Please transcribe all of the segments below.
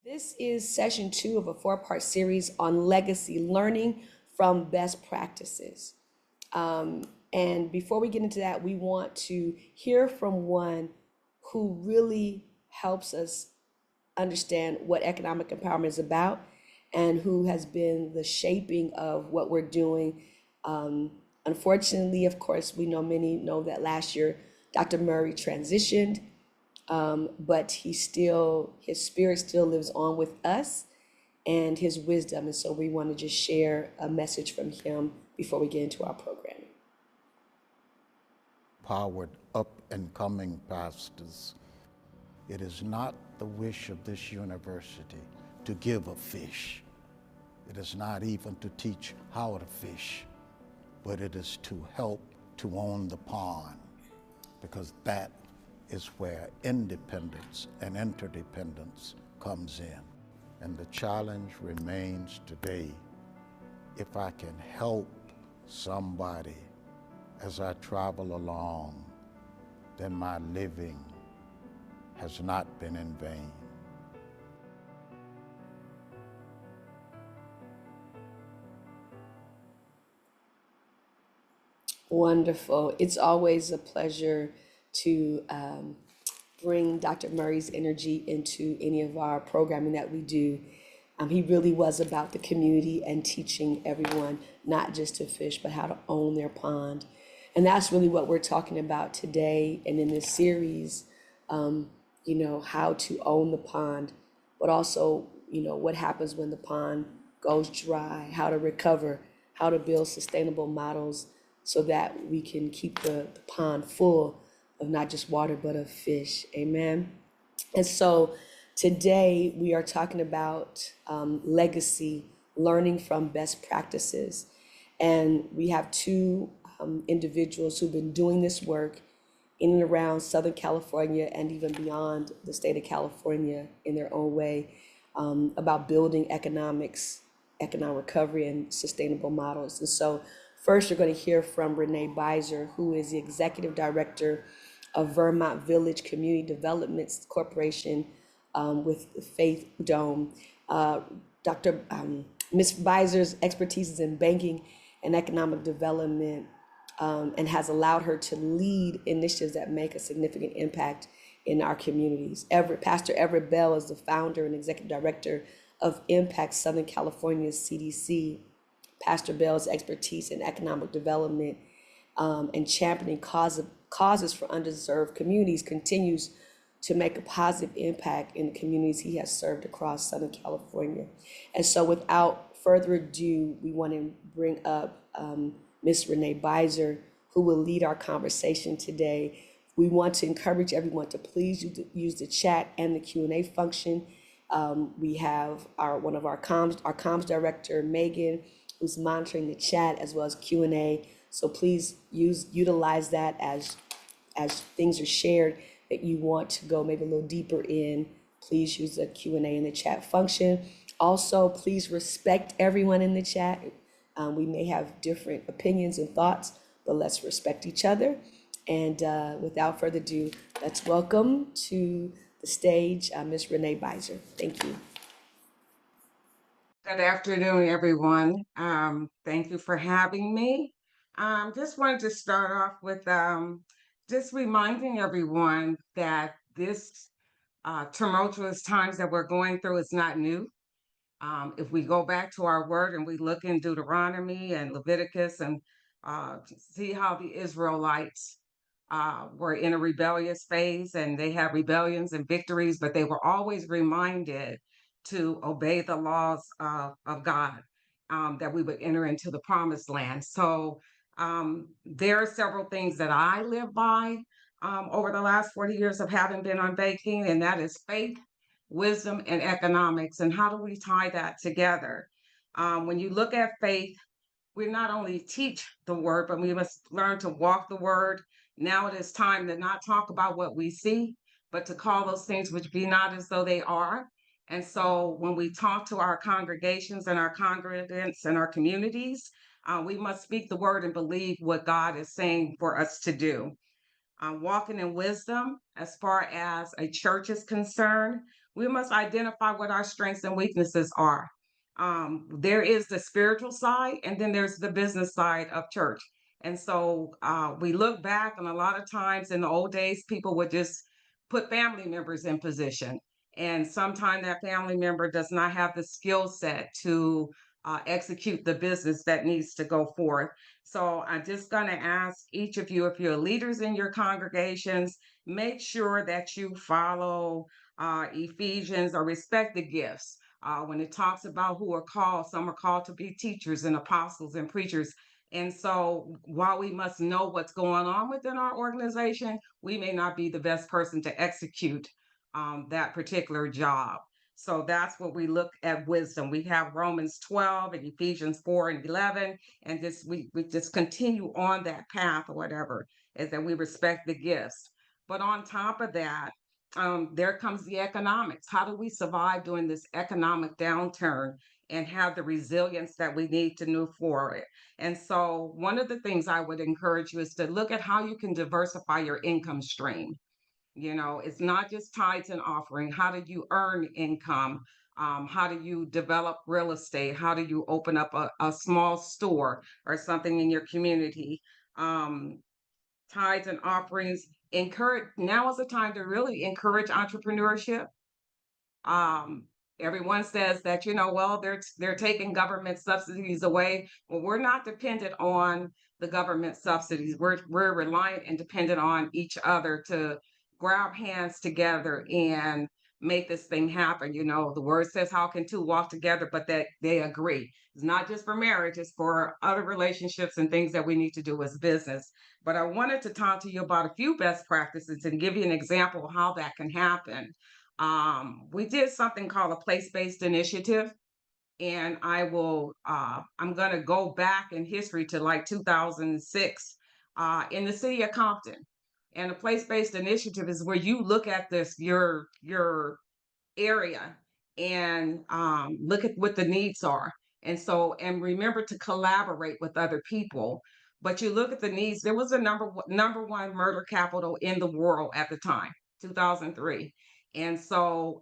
This is session 2 of a 4-part series on legacy learning from best practices. And before we get into that, we want to hear from one who really helps us understand what economic empowerment is about and who has been the shaping of what we're doing. Unfortunately, of course, we know many know that last year Dr. Murray transitioned, but his spirit still lives on with us and his wisdom. And so we want to just share a message from him before we get into our programming. Powered up and coming pastors. It is not the wish of this university to give a fish. It is not even to teach how to fish, but it is to help to own the pond, because that is where independence and interdependence comes in. And the challenge remains today, if I can help somebody as I travel along, then my living has not been in vain. Wonderful. It's always a pleasure to bring Dr. Murray's energy into any of our programming that we do. He really was about the community and teaching everyone not just to fish, but how to own their pond. And that's really what we're talking about today and in this series, how to own the pond, but also, what happens when the pond goes dry, how to recover, how to build sustainable models so that we can keep the pond full of not just water, but of fish. Amen. And so today we are talking about legacy, learning from best practices. And we have two individuals who've been doing this work in and around Southern California and even beyond the state of California in their own way, about building economic recovery and sustainable models. And so first, you're going to hear from Renée Bizer, who is the executive director of Vermont Village Community Development Corporation with Faith Dome. Ms. Bizer's expertise is in banking and economic development, and has allowed her to lead initiatives that make a significant impact in our communities. Pastor Everett Bell is the founder and executive director of Impact Southern California's CDC. Pastor Bell's expertise in economic development and championing causes for underserved communities continues to make a positive impact in the communities he has served across Southern California. And so without further ado, we want to bring up Ms. Renée Bizer, who will lead our conversation today. We want to encourage everyone to please use the chat and the Q&A function. We have one of our comms director, Megan, who's monitoring the chat as well as Q&A. So please utilize that as things are shared that you want to go maybe a little deeper in. Please use the Q&A in the chat function. Also, please respect everyone in the chat. We may have different opinions and thoughts, but let's respect each other. And without further ado, let's welcome to the stage Ms. Renée Bizer. Thank you. Good afternoon, everyone. Thank you for having me. Just wanted to start off with just reminding everyone that this tumultuous times that we're going through is not new. If we go back to our word and we look in Deuteronomy and Leviticus and see how the Israelites were in a rebellious phase, and they had rebellions and victories, but they were always reminded to obey the laws of God, that we would enter into the promised land. So there are several things that I live by over the last 40 years of having been on banking, and that is faith, wisdom, and economics. And how do we tie that together? When you look at faith, we not only teach the word, but we must learn to walk the word. Now it is time to not talk about what we see, but to call those things which be not as though they are. And so when we talk to our congregations and our congregants and our communities, we must speak the word and believe what God is saying for us to do. Walking in wisdom, as far as a church is concerned, we must identify what our strengths and weaknesses are. There is the spiritual side, and then there's the business side of church. And so we look back, and a lot of times in the old days, people would just put family members in position. And sometimes that family member does not have the skill set to execute the business that needs to go forth. So I'm just going to ask each of you, if you're leaders in your congregations, make sure that you follow Ephesians or respect the gifts. When it talks about who are called, some are called to be teachers and apostles and preachers. And so while we must know what's going on within our organization, we may not be the best person to execute that particular job. So that's what we look at wisdom. We have Romans 12 and Ephesians 4 and 11, and we just continue on that path or whatever, is that we respect the gifts. But on top of that, there comes the economics. How do we survive during this economic downturn and have the resilience that we need to move forward? And so, one of the things I would encourage you is to look at how you can diversify your income stream. You know, it's not just tithes and offering. How do you earn income? How do you develop real estate? How do you open up a small store or something in your community? Um, Tithes and offerings encourage, now is the time to really encourage entrepreneurship. um, Everyone says that, well, they're taking government subsidies away. Well, we're not dependent on the government subsidies. We're reliant and dependent on each other to grab hands together and make this thing happen. The word says, how can two walk together, but that they agree. It's not just for marriage, it's for other relationships and things that we need to do as business. But I wanted to talk to you about a few best practices and give you an example of how that can happen. We did something called a place-based initiative, and I'm going to go back in history to like 2006 in the city of Compton. And a place-based initiative is where you look at your area and look at what the needs are. And so, and remember to collaborate with other people. But you look at the needs. There was a number one murder capital in the world at the time, 2003. And so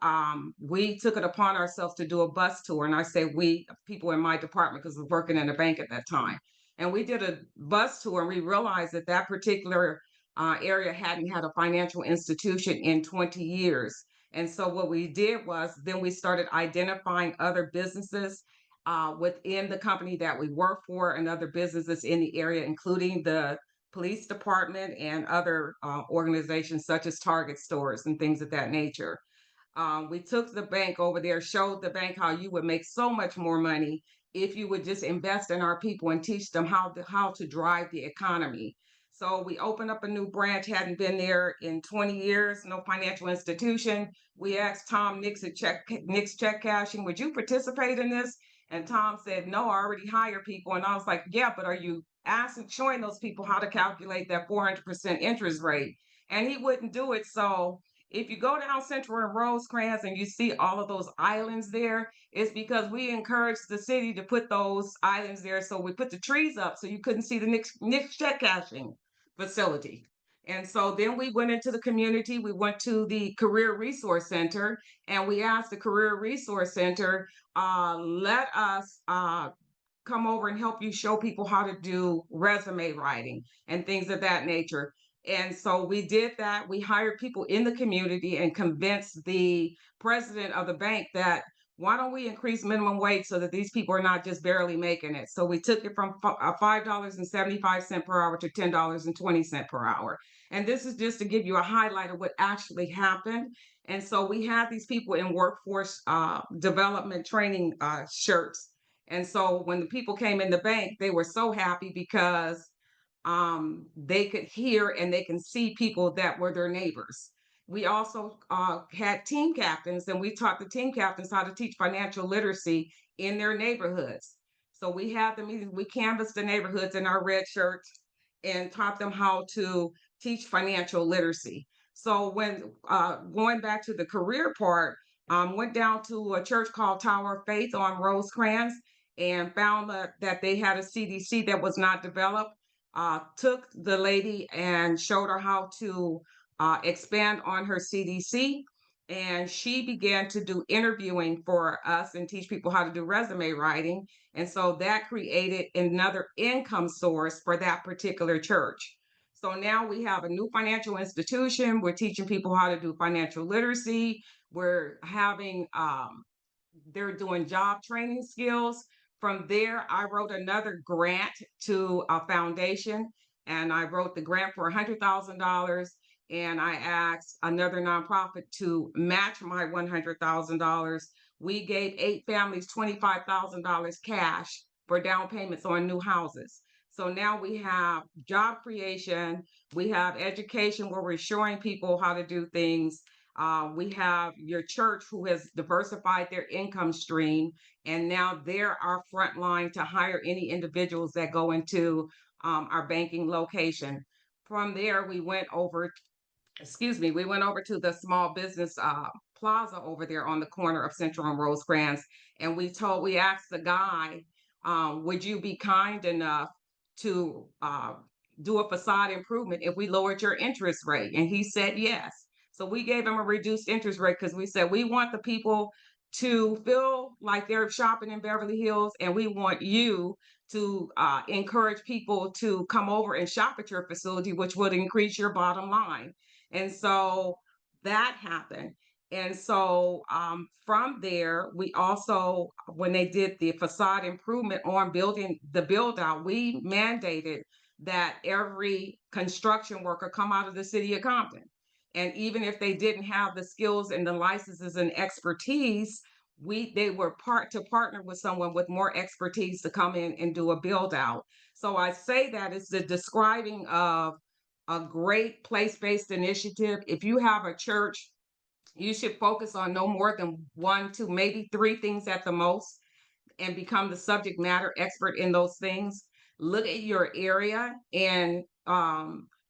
we took it upon ourselves to do a bus tour. And I say we, people in my department, because I was working in a bank at that time. And we did a bus tour, and we realized that that particular area hadn't had a financial institution in 20 years. And so what we did was then we started identifying other businesses within the company that we work for and other businesses in the area, including the police department and other organizations such as Target stores and things of that nature. We took the bank over there, showed the bank how you would make so much more money if you would just invest in our people and teach them how to drive the economy. So we opened up a new branch, hadn't been there in 20 years, no financial institution. We asked Tom Nix at Nix Check Cashing, would you participate in this? And Tom said, no, I already hire people. And I was like, yeah, but are you showing those people how to calculate that 400% interest rate? And he wouldn't do it. So if you go down Central and Rosecrans and you see all of those islands there, it's because we encouraged the city to put those islands there. So we put the trees up so you couldn't see the Nix check cashing facility. And so then we went into the community. We went to the Career Resource Center, and we asked the Career Resource Center, let us come over and help you show people how to do resume writing and things of that nature. And so we did that. We hired people in the community and convinced the president of the bank that why don't we increase minimum wage so that these people are not just barely making it? So we took it from $5.75 per hour to $10.20 per hour. And this is just to give you a highlight of what actually happened. And so we had these people in workforce development training shirts. And so when the people came in the bank, they were so happy because they could hear and they can see people that were their neighbors. We also had team captains, and we taught the team captains how to teach financial literacy in their neighborhoods. So we had the meetings, we canvassed the neighborhoods in our red shirts and taught them how to teach financial literacy. So when going back to the career part, went down to a church called Tower of Faith on Rosecrans and found that they had a CDC that was not developed. Took the lady and showed her how to expand on her CDC. and she began to do interviewing for us and teach people how to do resume writing. And so that created another income source for that particular church. So now we have a new financial institution. We're teaching people how to do financial literacy. We're having they're doing job training skills. From there, I wrote another grant to a foundation, and I wrote the grant for $100,000. And I asked another nonprofit to match my $100,000. We gave 8 families $25,000 cash for down payments on new houses. So now we have job creation, we have education where we're showing people how to do things, we have your church who has diversified their income stream, and now they're our front line to hire any individuals that go into our banking location. From there, we went over to the small business plaza over there on the corner of Central and Rosecrans, and we asked the guy, would you be kind enough to do a facade improvement if we lowered your interest rate? And he said yes. So we gave him a reduced interest rate because we said we want the people to feel like they're shopping in Beverly Hills, and we want you to encourage people to come over and shop at your facility, which would increase your bottom line. And so that happened. And so from there, we also, when they did the facade improvement on building the build out, we mandated that every construction worker come out of the city of Compton. And even if they didn't have the skills and the licenses and expertise, they were partner with someone with more expertise to come in and do a build out. So I say that it's the describing of a great place-based initiative. If you have a church, you should focus on no more than one, two, maybe three things at the most, and become the subject matter expert in those things. Look at your area and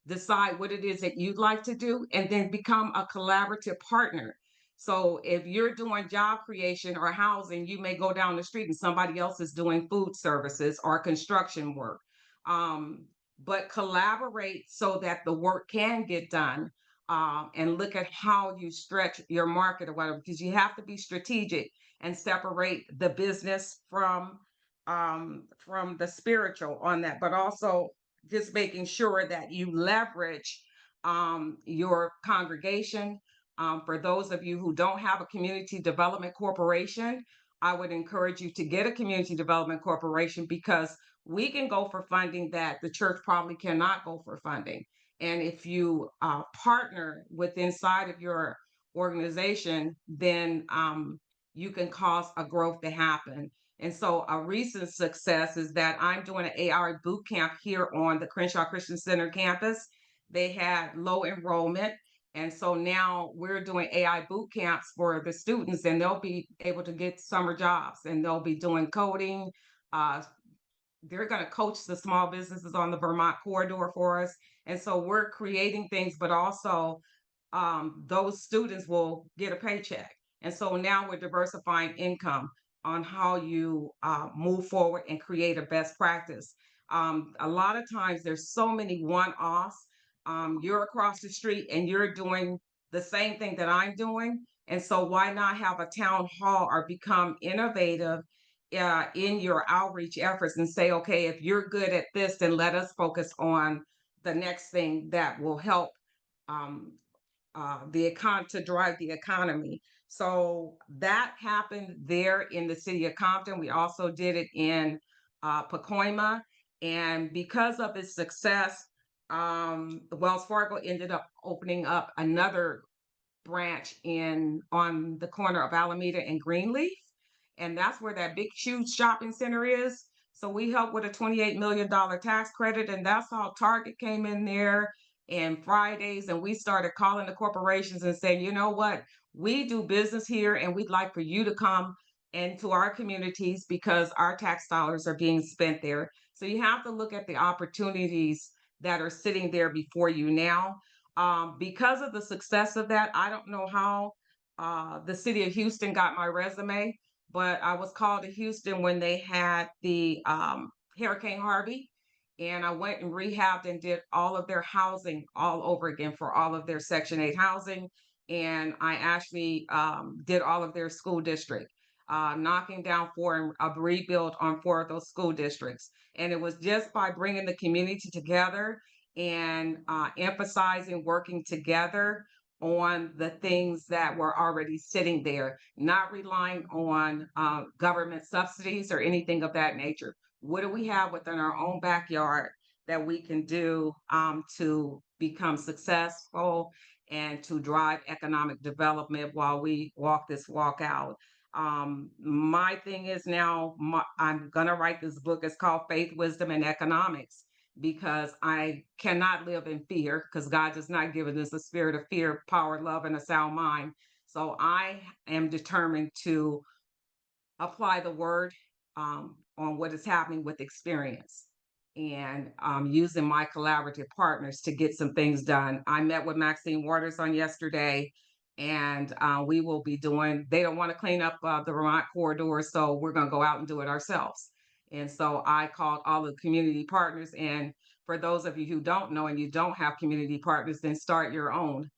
decide what it is that you'd like to do, and then become a collaborative partner. So if you're doing job creation or housing, you may go down the street and somebody else is doing food services or construction work. Um, but collaborate so that the work can get done, and look at how you stretch your market or whatever, because you have to be strategic and separate the business from the spiritual on that, but also just making sure that you leverage your congregation. For those of you who don't have a community development corporation, I would encourage you to get a community development corporation, because we can go for funding that the church probably cannot go for funding. And if you partner with inside of your organization, then you can cause a growth to happen. And so a recent success is that I'm doing an AI boot camp here on the Crenshaw Christian Center campus. They had low enrollment. And so now we're doing AI boot camps for the students, and they'll be able to get summer jobs, and they'll be doing coding. Uh, they're going to coach the small businesses on the Vermont corridor for us. And so we're creating things, but also those students will get a paycheck. And so now we're diversifying income on how you move forward and create a best practice. A lot of times there's so many one-offs. You're across the street and you're doing the same thing that I'm doing. And so why not have a town hall or become innovative in your outreach efforts and say, okay, if you're good at this, then let us focus on the next thing that will help um, to drive the economy. So that happened there in the city of Compton. We also did it in Pacoima, and because of its success, Wells Fargo ended up opening up another branch in on the corner of Alameda and Greenleaf, and that's where that big huge shopping center is. So we helped with a $28 million tax credit, and that's how Target came in there and Fridays, and we started calling the corporations and saying, you know what, we do business here, and we'd like for you to come into our communities because our tax dollars are being spent there. So you have to look at the opportunities that are sitting there before you now. Because of the success of that, I don't know how the city of Houston got my resume, but I was called to Houston when they had the Hurricane Harvey, and I went and rehabbed and did all of their housing all over again for all of their Section 8 housing. and I actually did all of their school district, knocking down four and a rebuild on four of those school districts. And it was just by bringing the community together and emphasizing working together on the things that were already sitting there, not relying on government subsidies or anything of that nature. What do we have within our own backyard that we can do to become successful and to drive economic development while we walk this walk out? My thing is now, I'm gonna write this book. It's called Faith, Wisdom, and Economics, because I cannot live in fear, because God does not give us a spirit of fear, power, love, and a sound mind. So I am determined to apply the word on what is happening with experience, and using my collaborative partners to get some things done. I met with Maxine Waters on yesterday, and we will be doing, they don't want to clean up the Vermont corridor, so we're going to go out and do it ourselves. And so I called all the community partners. And for those of you who don't know and you don't have community partners, then start your own.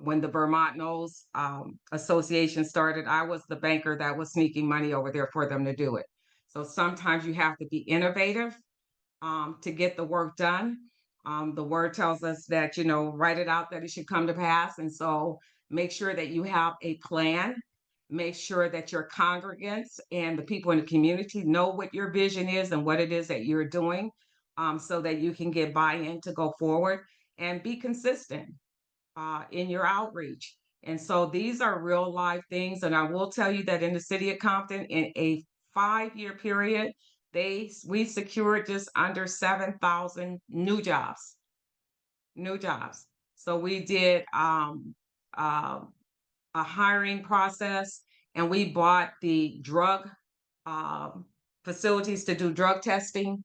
When the Vermont Knows Association started, I was the banker that was sneaking money over there for them to do it. So sometimes you have to be innovative to get the work done. The word tells us that, write it out that it should come to pass. And so make sure that you have a plan. Make sure that your congregants and the people in the community know what your vision is and what it is that you're doing, so that you can get buy-in to go forward, and be consistent in your outreach. And so these are real life things. And I will tell you that in the city of Compton, in a 5-year period, we secured just under 7,000 new jobs. New jobs. So we did uh, a hiring process, and we bought the drug um, facilities to do drug testing.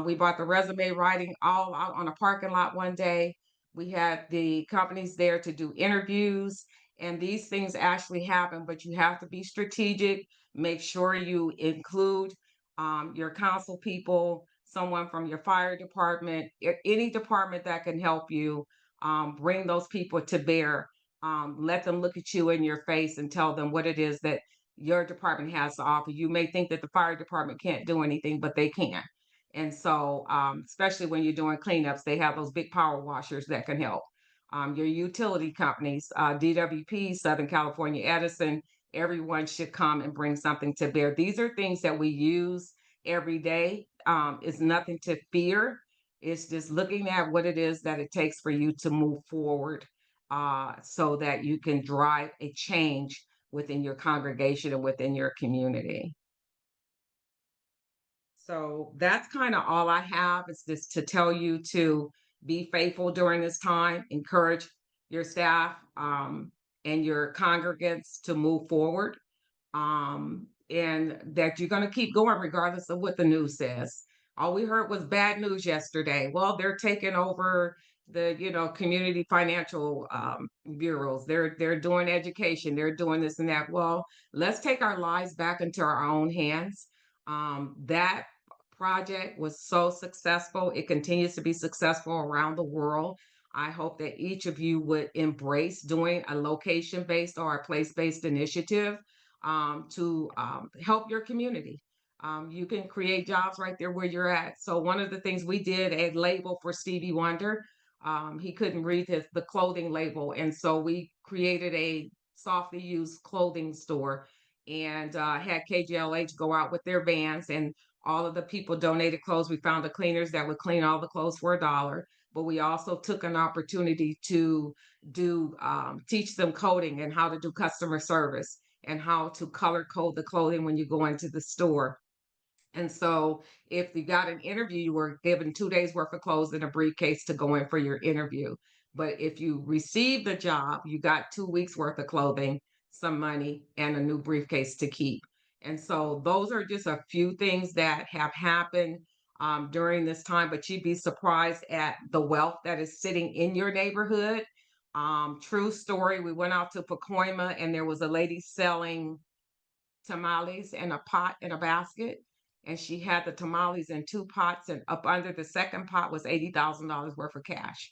We bought the resume writing all out on a parking lot one day. We had the companies there to do interviews, and these things actually happen, but you have to be strategic. Make sure you include your council people, someone from your fire department, any department that can help you. Bring those people to bear. Let them look at you in your face and tell them what it is that your department has to offer. You may think that the fire department can't do anything, but they can. And so, especially when you're doing cleanups, they have those big power washers that can help. Your utility companies, DWP, Southern California Edison, everyone should come and bring something to bear. These are things that we use every day. It's nothing to fear. It's just looking at what it is that it takes for you to move forward, so that you can drive a change within your congregation and within your community. So that's kind of all I have, is just to tell you to be faithful during this time, encourage your staff and your congregants to move forward, and that you're going to keep going regardless of what the news says. All we heard was bad news yesterday. Well, they're taking over the community financial bureaus. They're doing education. They're doing this and that. Well, let's take our lives back into our own hands. That project was so successful. It continues to be successful around the world. I hope that each of you would embrace doing a location based or a place based initiative to help your community. You can create jobs right there where you're at. So one of the things we did, a label for Stevie Wonder. He couldn't read the clothing label, and so we created a softly used clothing store, and had KGLH go out with their vans, and all of the people donated clothes. We found the cleaners that would clean all the clothes for $1. But we also took an opportunity to teach them coding and how to do customer service and how to color code the clothing when you go into the store. And so if you got an interview, you were given 2 days worth of clothes and a briefcase to go in for your interview. But if you received the job, you got 2 weeks worth of clothing, some money, and a new briefcase to keep. And so those are just a few things that have happened during this time, but you'd be surprised at the wealth that is sitting in your neighborhood. True story. We went out to Pacoima, and there was a lady selling tamales in a pot in a basket, and she had the tamales in 2 pots, and up under the second pot was $80,000 worth of cash.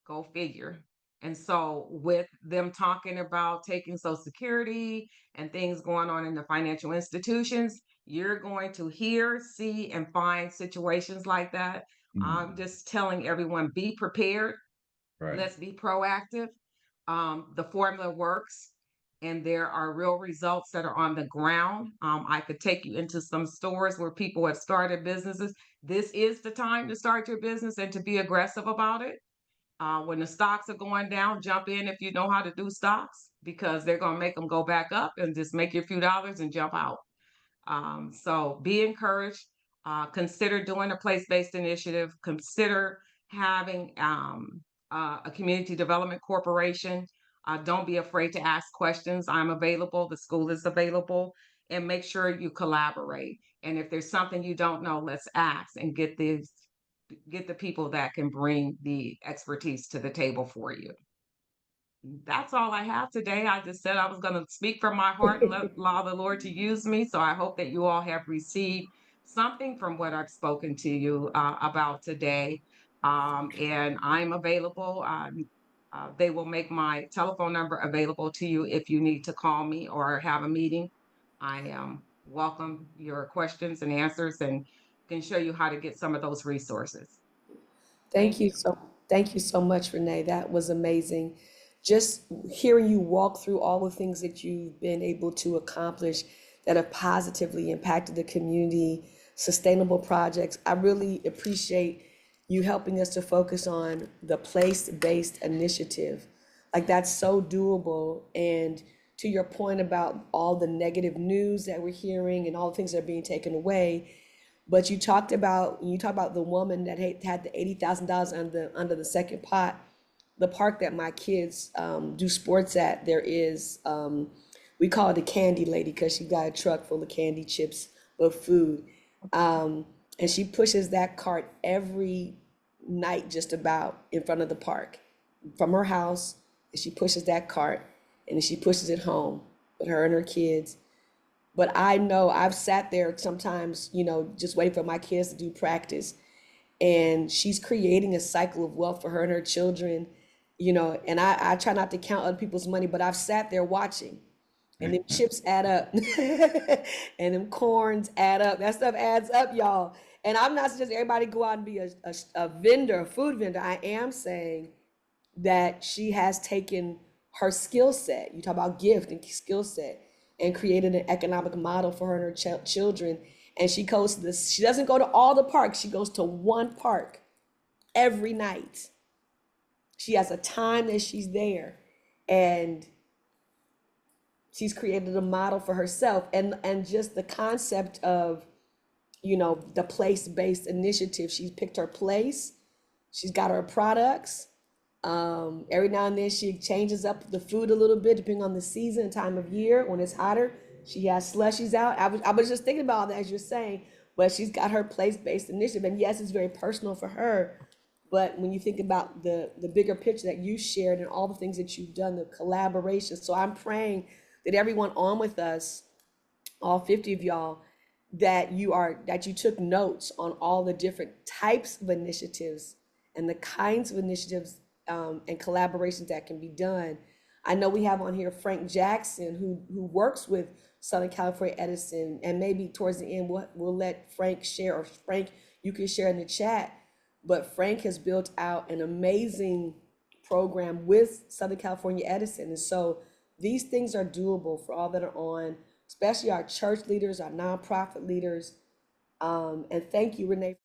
Go figure. And so with them talking about taking Social Security and things going on in the financial institutions, you're going to hear, see, and find situations like that. I'm Mm. just telling everyone, be prepared. Right. Let's be proactive. The formula works, and there are real results that are on the ground. I could take you into some stores where people have started businesses. This is the time to start your business and to be aggressive about it. When the stocks are going down, jump in if you know how to do stocks, because they're going to make them go back up, and just make your few dollars and jump out. So be encouraged. Consider doing a place-based initiative. Consider having a community development corporation. Don't be afraid to ask questions. I'm available. The school is available. And make sure you collaborate. And if there's something you don't know, let's ask and get the people that can bring the expertise to the table for you. That's all I have today. I just said I was going to speak from my heart and allow the Lord to use me. So I hope that you all have received something from what I've spoken to you about today. And I'm available. They will make my telephone number available to you if you need to call me or have a meeting. I welcome your questions and answers, and can show you how to get some of those resources. Thank Thank you you. so thank you so much, Renee. That was amazing. Just hearing you walk through all the things that you've been able to accomplish that have positively impacted the community, sustainable projects. I really appreciate you helping us to focus on the place-based initiative. Like that's so doable. And to your point about all the negative news that we're hearing and all the things that are being taken away, but you talked about the woman that had the $80,000 under the second pot. The park that my kids do sports at, there is we call it the candy lady because she got a truck full of candy, chips, of food, and she pushes that cart every night just about in front of the park from her house, and she pushes that cart and then she pushes it home with her and her kids. But I know I've sat there sometimes, just waiting for my kids to do practice. And she's creating a cycle of wealth for her and her children, and I try not to count other people's money, but I've sat there watching. And them chips add up. And them corns add up. That stuff adds up, y'all. And I'm not suggesting everybody go out and be a vendor, a food vendor. I am saying that she has taken her skill set, you talk about gift and skill set, and created an economic model for her and her children. And she goes to this, she doesn't go to all the parks, she goes to one park every night. She has a time that she's there, and she's created a model for herself. And just the concept of, the place-based initiative. She's picked her place, she's got her products. Every now and then she changes up the food a little bit depending on the season and time of year. When it's hotter, she has slushies out. I was just thinking about that as you're saying, but she's got her place-based initiative. And yes, it's very personal for her. But when you think about the bigger picture that you shared and all the things that you've done, the collaboration. So I'm praying that everyone on with us, all 50 of y'all, that you took notes on all the different types of initiatives and the kinds of initiatives and collaborations that can be done. I know we have on here Frank Jackson, who works with Southern California Edison, and maybe towards the end we'll let Frank share, or Frank, you can share in the chat. But Frank has built out an amazing program with Southern California Edison, and so these things are doable for all that are on, especially our church leaders, our nonprofit leaders. And thank you, Renee.